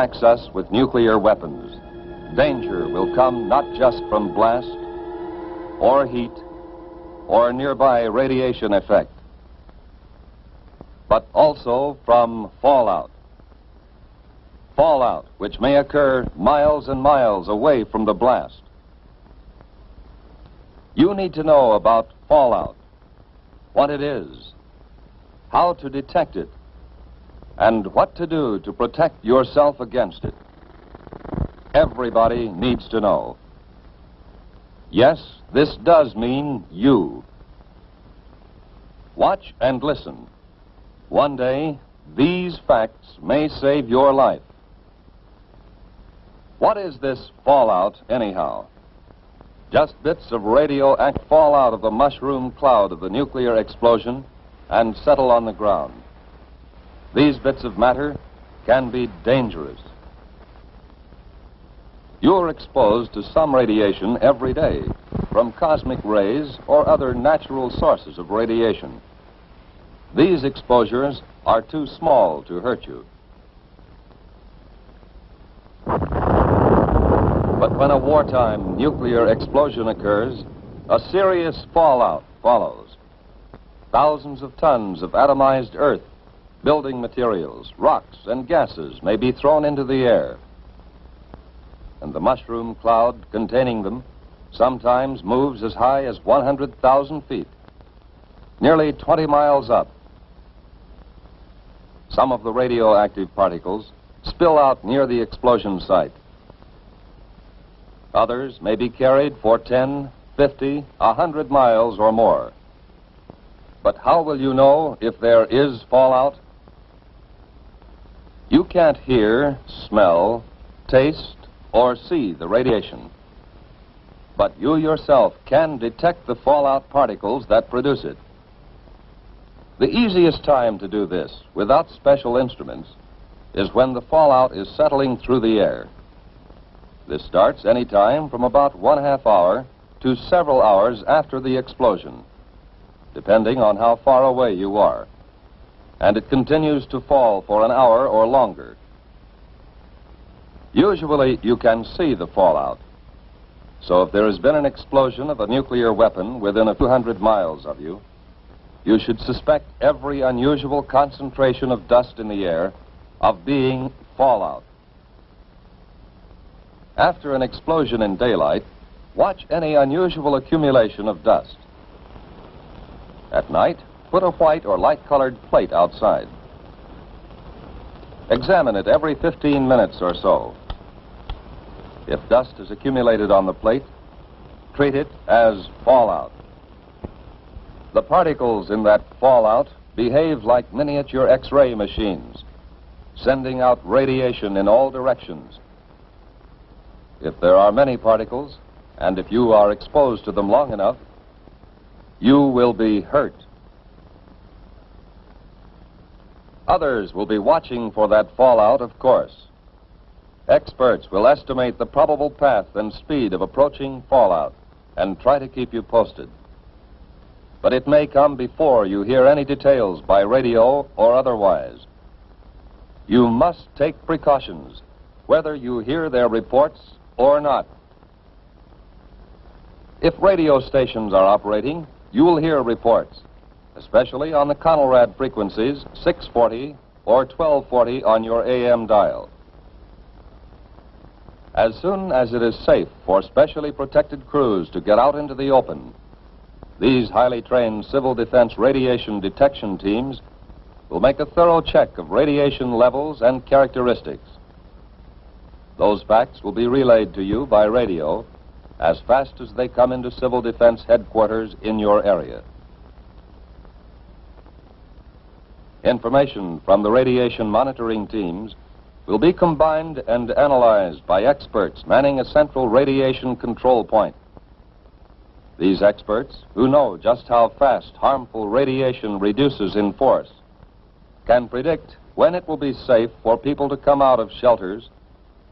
attacks us with nuclear weapons, danger will come not just from blast or heat or nearby radiation effect, but also from fallout. Fallout, which may occur miles and miles away from the blast. You need to know about fallout, what it is, how to detect it, and what to do to protect yourself against it. Everybody needs to know. Yes, this does mean you. Watch and listen. One day, these facts may save your life. What is this fallout, anyhow? Just bits of radioactive fall out of the mushroom cloud of the nuclear explosion and settle on the ground. These bits of matter can be dangerous. You're exposed to some radiation every day, from cosmic rays or other natural sources of radiation. These exposures are too small to hurt you. But when a wartime nuclear explosion occurs, a serious fallout follows. Thousands of tons of atomized earth, building materials, rocks, and gases may be thrown into the air. And the mushroom cloud containing them sometimes moves as high as 100,000 feet, nearly 20 miles up. Some of the radioactive particles spill out near the explosion site. Others may be carried for 10, 50, 100 miles or more. But how will you know if there is fallout? You can't hear, smell, taste, or see the radiation. But you yourself can detect the fallout particles that produce it. The easiest time to do this, without special instruments, is when the fallout is settling through the air. This starts any time from about 1/2 hour to several hours after the explosion, depending on how far away you are. And it continues to fall for an hour or longer. Usually you can see the fallout. So if there has been an explosion of a nuclear weapon within a few hundred miles of you, you should suspect every unusual concentration of dust in the air of being fallout. After an explosion in daylight, watch any unusual accumulation of dust. At night, put a white or light-colored plate outside. Examine it every 15 minutes or so. If dust is accumulated on the plate, treat it as fallout. The particles in that fallout behave like miniature X-ray machines, sending out radiation in all directions. If there are many particles, and if you are exposed to them long enough, you will be hurt. Others will be watching for that fallout, of course. Experts will estimate the probable path and speed of approaching fallout and try to keep you posted. But it may come before you hear any details by radio or otherwise. You must take precautions, whether you hear their reports or not. If radio stations are operating, you will hear reports, especially on the Conelrad frequencies 640 or 1240 on your AM dial. As soon as it is safe for specially protected crews to get out into the open, these highly trained civil defense radiation detection teams will make a thorough check of radiation levels and characteristics. Those facts will be relayed to you by radio as fast as they come into civil defense headquarters in your area. Information from the radiation monitoring teams will be combined and analyzed by experts manning a central radiation control point. These experts, who know just how fast harmful radiation reduces in force, can predict when it will be safe for people to come out of shelters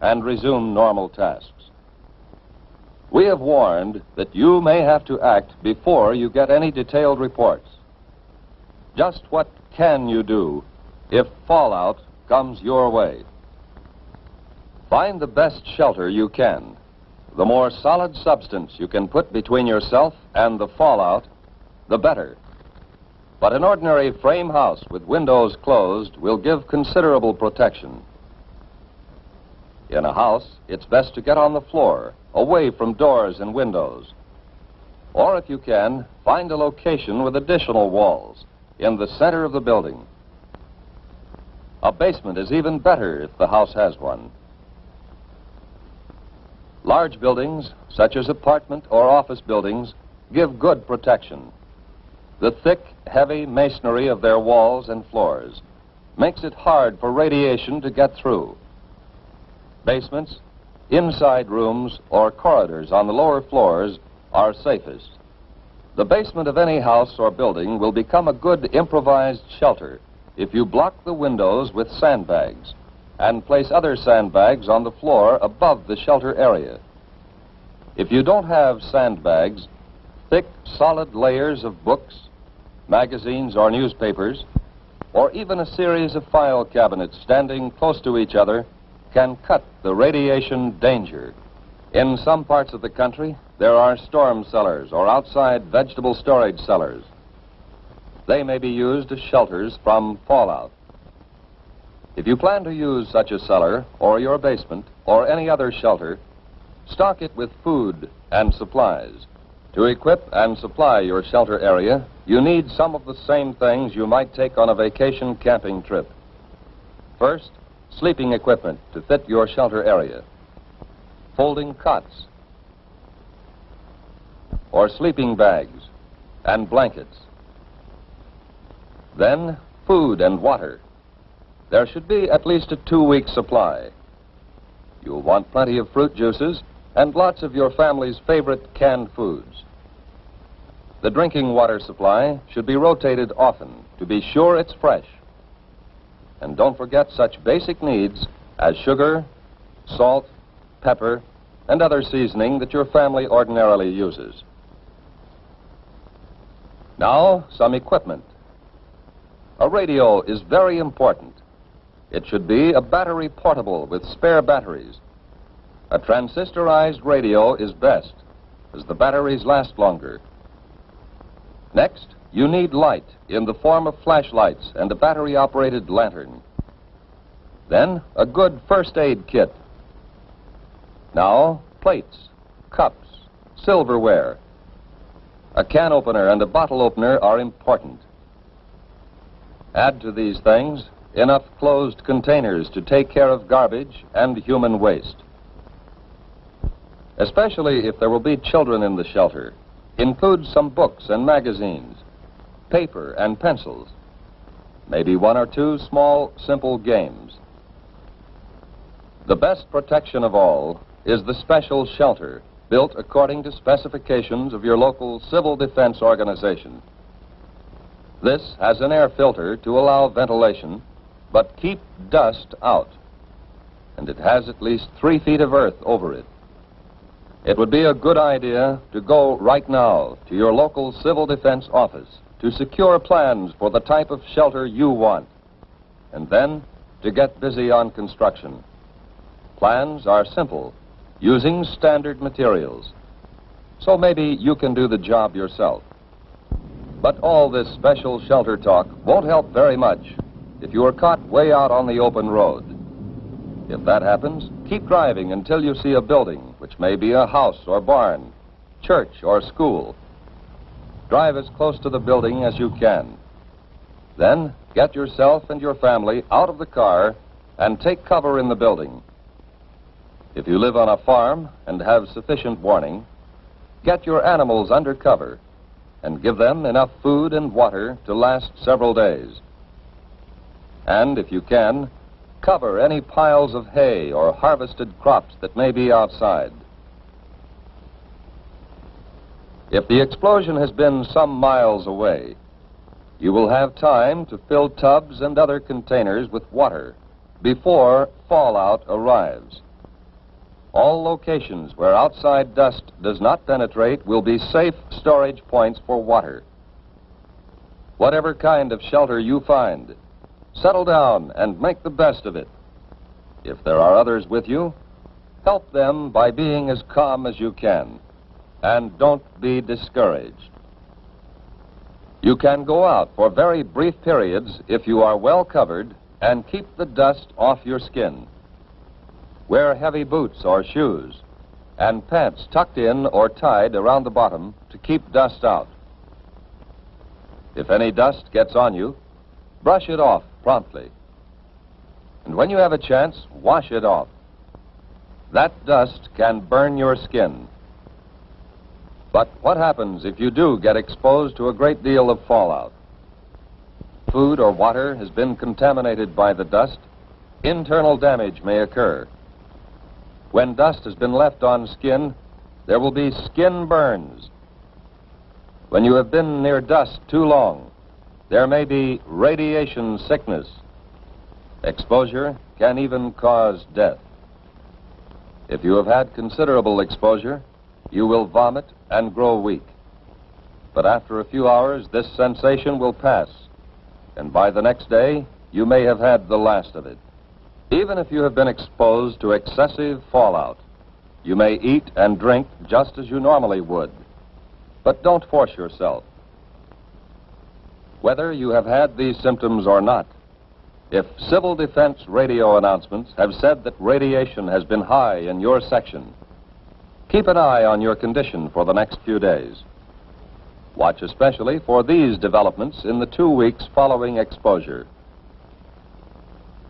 and resume normal tasks. We have warned that you may have to act before you get any detailed reports. Just what can you do if fallout comes your way? Find the best shelter you can. The more solid substance you can put between yourself and the fallout, the better. But an ordinary frame house with windows closed will give considerable protection. In a house, it's best to get on the floor, away from doors and windows. Or if you can, find a location with additional walls in the center of the building. A basement is even better if the house has one. Large buildings, such as apartment or office buildings, give good protection. The thick, heavy masonry of their walls and floors makes it hard for radiation to get through. Basements, inside rooms, or corridors on the lower floors are safest. The basement of any house or building will become a good improvised shelter if you block the windows with sandbags and place other sandbags on the floor above the shelter area. If you don't have sandbags, thick, solid layers of books, magazines or newspapers, or even a series of file cabinets standing close to each other can cut the radiation danger. In some parts of the country, there are storm cellars or outside vegetable storage cellars. They may be used as shelters from fallout. If you plan to use such a cellar or your basement or any other shelter, stock it with food and supplies. To equip and supply your shelter area, you need some of the same things you might take on a vacation camping trip. First, sleeping equipment to fit your shelter area. Folding cots or sleeping bags and blankets. Then, food and water. There should be at least a 2-week supply. You'll want plenty of fruit juices and lots of your family's favorite canned foods. The drinking water supply should be rotated often to be sure it's fresh. And don't forget such basic needs as sugar, salt, pepper, and other seasoning that your family ordinarily uses. Now, some equipment. A radio is very important. It should be a battery portable with spare batteries. A transistorized radio is best, as the batteries last longer. Next, you need light in the form of flashlights and a battery-operated lantern. Then, a good first aid kit. Now, plates, cups, silverware. A can opener and a bottle opener are important. Add to these things enough closed containers to take care of garbage and human waste. Especially if there will be children in the shelter, include some books and magazines, paper and pencils, maybe 1 or 2 small, simple games. The best protection of all is the special shelter built according to specifications of your local civil defense organization. This has an air filter to allow ventilation, but keep dust out. And it has at least 3 feet of earth over it. It would be a good idea to go right now to your local civil defense office to secure plans for the type of shelter you want, and then to get busy on construction. Plans are simple, using standard materials. So maybe you can do the job yourself. But all this special shelter talk won't help very much if you are caught way out on the open road. If that happens, keep driving until you see a building, which may be a house or barn, church or school. Drive as close to the building as you can. Then get yourself and your family out of the car and take cover in the building. If you live on a farm and have sufficient warning, get your animals under cover and give them enough food and water to last several days. And if you can, cover any piles of hay or harvested crops that may be outside. If the explosion has been some miles away, you will have time to fill tubs and other containers with water before fallout arrives. All locations where outside dust does not penetrate will be safe storage points for water. Whatever kind of shelter you find, settle down and make the best of it. If there are others with you, Help them by being as calm as you can, and don't be discouraged. You can go out for very brief periods if you are well covered and keep the dust off your skin. Wear heavy boots or shoes and pants tucked in or tied around the bottom to keep dust out. If any dust gets on you, brush it off promptly. And when you have a chance, wash it off. That dust can burn your skin. But what happens if you do get exposed to a great deal of fallout? Food or water has been contaminated by the dust. Internal damage may occur. When dust has been left on skin, there will be skin burns. When you have been near dust too long, there may be radiation sickness. Exposure can even cause death. If you have had considerable exposure, you will vomit and grow weak. But after a few hours, this sensation will pass, and by the next day, you may have had the last of it. Even if you have been exposed to excessive fallout, you may eat and drink just as you normally would. But don't force yourself. Whether you have had these symptoms or not, if civil defense radio announcements have said that radiation has been high in your section, keep an eye on your condition for the next few days. Watch especially for these developments in the 2 weeks following exposure.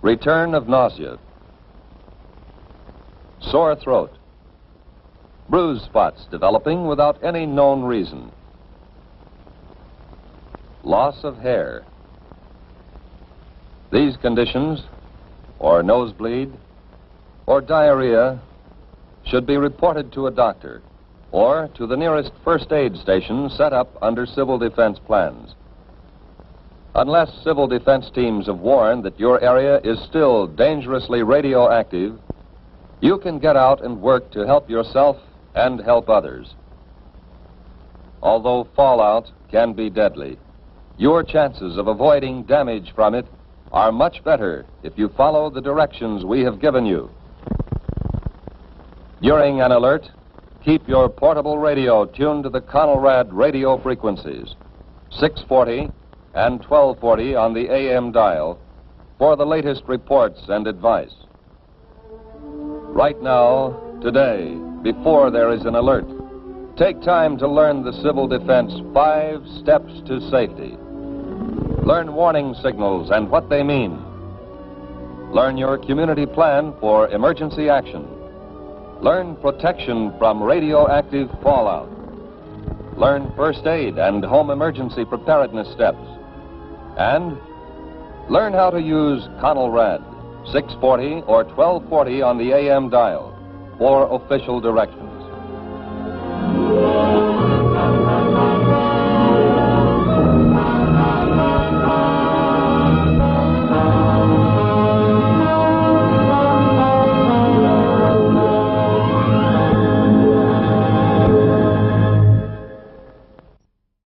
Return of nausea, sore throat, bruise spots developing without any known reason, loss of hair. These conditions, or nosebleed, or diarrhea, should be reported to a doctor or to the nearest first aid station set up under civil defense plans. Unless civil defense teams have warned that your area is still dangerously radioactive, you can get out and work to help yourself and help others. Although fallout can be deadly, your chances of avoiding damage from it are much better if you follow the directions we have given you. During an alert, keep your portable radio tuned to the Conelrad radio frequencies, 640 and 1240 on the AM dial, for the latest reports and advice. Right now, today, before there is an alert, take time to learn the Civil Defense 5 steps to safety. Learn warning signals and what they mean. Learn your community plan for emergency action. Learn protection from radioactive fallout. Learn first aid and home emergency preparedness steps. And learn how to use Conelrad 640 or 1240 on the AM dial for official directions.